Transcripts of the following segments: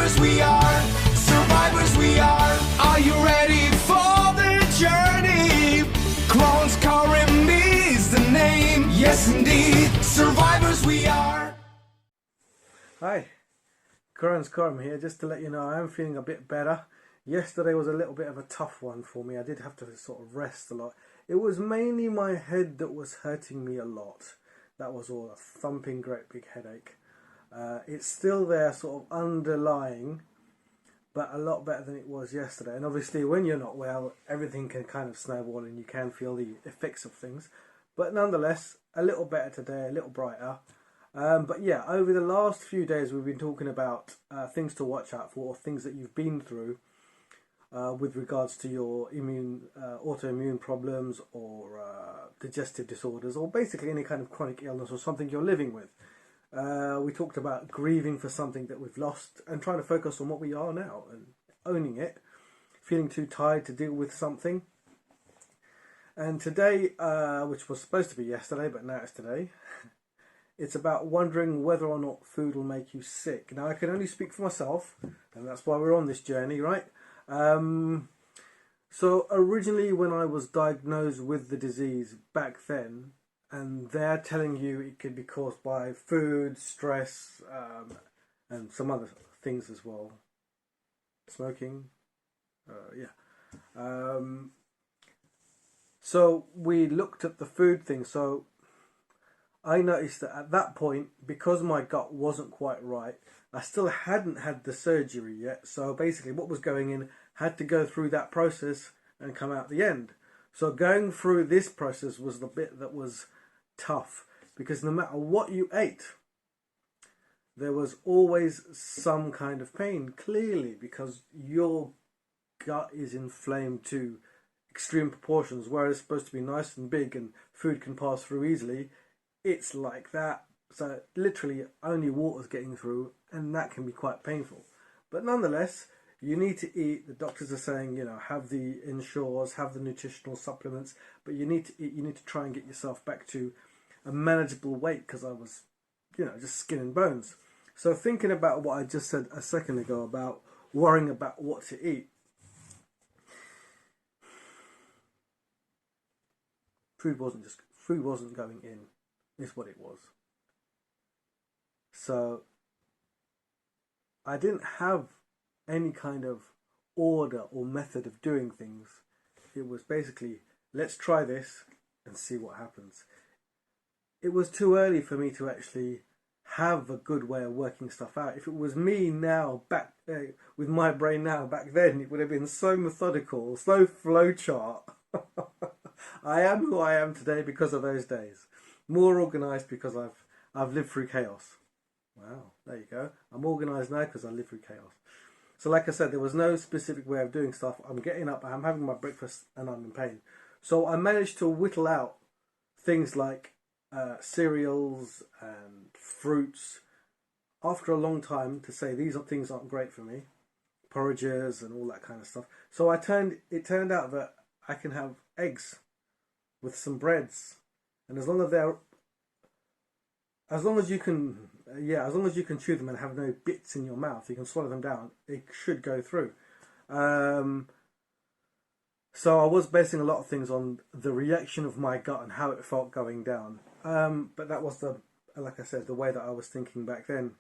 Survivors we are, survivors we are. Are you ready for the journey? Clarence Karim is the name, yes indeed. Survivors we are. Hi, Clarence Karim here, just to let you know I am feeling a bit better. Yesterday was a little bit of a tough one for me. I did have to sort of rest a lot. It was mainly my head that was hurting me a lot. That was all, a thumping great big headache. It's still there sort of underlying, but a lot better than it was yesterday. And obviously when you're not well, everything can kind of snowball and you can feel the effects of things. But nonetheless, a little better today, a little brighter. But yeah, over the last few days we've been talking about things to watch out for, things that you've been through with regards to your autoimmune problems or digestive disorders, or basically any kind of chronic illness or something you're living with. We talked about grieving for something that we've lost and trying to focus on what we are now and owning it, feeling too tired to deal with something. And today, which was supposed to be yesterday, but now it's today, it's about wondering whether or not food will make you sick. Now, I can only speak for myself, and that's why we're on this journey, right? So originally when I was diagnosed with the disease back then, and they're telling you it could be caused by food, stress, and some other things as well. Smoking, so we looked at the food thing. So I noticed that at that point, because my gut wasn't quite right, I still hadn't had the surgery yet. So basically what was going in had to go through that process and come out the end. So going through this process was the bit that was tough, because no matter what you ate, there was always some kind of pain, clearly, because your gut is inflamed to extreme proportions. Where it's supposed to be nice and big and food can pass through easily, it's like that. So literally only water's getting through, and that can be quite painful. But nonetheless, you need to eat. The doctors are saying, have the insures, have the nutritional supplements, but you need to eat. You need to try and get yourself back to a manageable weight, because I was, just skin and bones. So thinking about what I just said a second ago about worrying about what to eat, food wasn't going in, is what it was. So I didn't have any kind of order or method of doing things. It was basically, let's try this and see what happens. It was too early for me to actually have a good way of working stuff out. If it was me now, back with my brain now, back then, it would have been so methodical, so flowchart. I am who I am today because of those days. More organised because I've lived through chaos. Wow, there you go. I'm organised now because I lived through chaos. So like I said, there was no specific way of doing stuff. I'm getting up, I'm having my breakfast, and I'm in pain. So I managed to whittle out things like cereals and fruits after a long time to say these things aren't great for me. Porridges and all that kind of stuff. So it turned out that I can have eggs with some breads, and as long as you can chew them and have no bits in your mouth, you can swallow them down, it should go through. So I was basing a lot of things on the reaction of my gut and how it felt going down. But that was like I said, the way that I was thinking back then.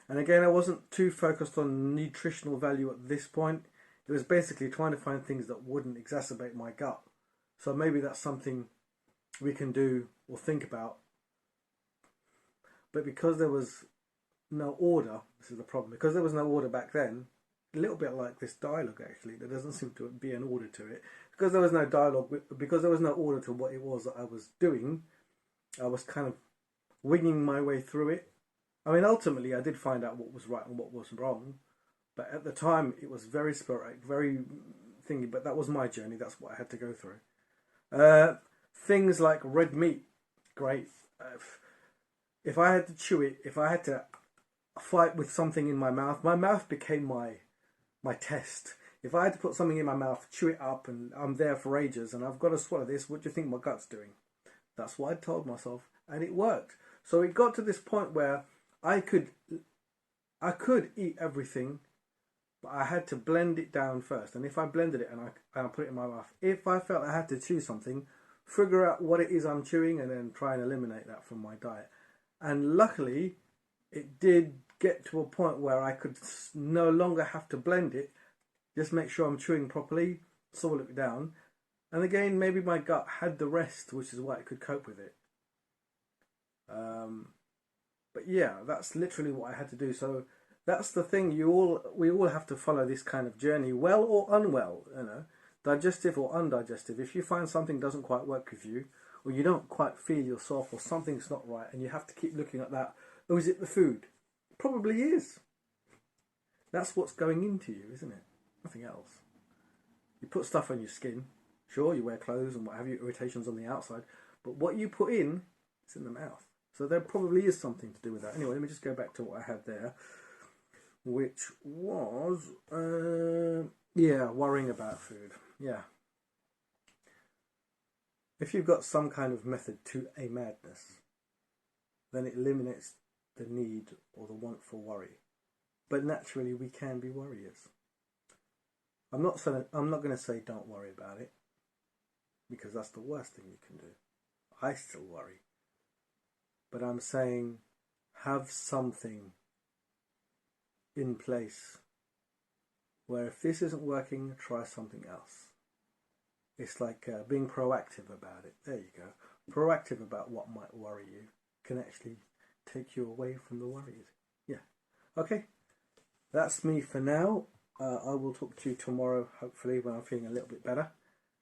And again, I wasn't too focused on nutritional value at this point. It was basically trying to find things that wouldn't exacerbate my gut. So maybe that's something we can do or think about. But because there was no order, this is the problem, because there was no order back then, a little bit like this dialogue actually, there doesn't seem to be an order to it. Because there was no dialogue, because there was no order to what it was that I was doing, I was kind of winging my way through it. I mean, ultimately I did find out what was right and what was wrong, but at the time it was very sporadic, very thingy, but that was my journey, that's what I had to go through. Things like red meat, great. If I had to chew it, if I had to fight with something in my mouth became my test. If I had to put something in my mouth, chew it up, and I'm there for ages, and I've got to swallow this, what do you think my gut's doing? That's what I told myself, and it worked. So it got to this point where I could eat everything But I had to blend it down first. And if I blended it and I put it in my mouth, if I felt I had to chew something, figure out what it is I'm chewing and then try and eliminate that from my diet. And luckily, it did get to a point where I could no longer have to blend it. Just make sure I'm chewing properly, swallow it down. And again, maybe my gut had the rest, which is why it could cope with it. But yeah, that's literally what I had to do. So that's the thing. We all have to follow this kind of journey, well or unwell, digestive or undigestive. If you find something doesn't quite work with you, or you don't quite feel yourself, or something's not right, and you have to keep looking at that. Oh, is it the food? Probably is. That's what's going into you, isn't it? Nothing else. You put stuff on your skin. Sure, you wear clothes and what have you, irritations on the outside, but what you put in is in the mouth. So there probably is something to do with that. Anyway, let me just go back to what I had there, which was, worrying about food. Yeah. If you've got some kind of method to a madness, then it eliminates the need or the want for worry. But naturally, we can be worriers. I'm not going to say don't worry about it, because that's the worst thing you can do. I still worry. But I'm saying have something in place where if this isn't working, try something else. It's like being proactive about it. There you go. Proactive about what might worry you can actually take you away from the worries. Yeah. Okay. That's me for now. I will talk to you tomorrow, hopefully, when I'm feeling a little bit better.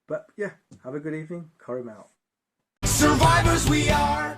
But yeah, have a good evening. Karim out. Survivors we are.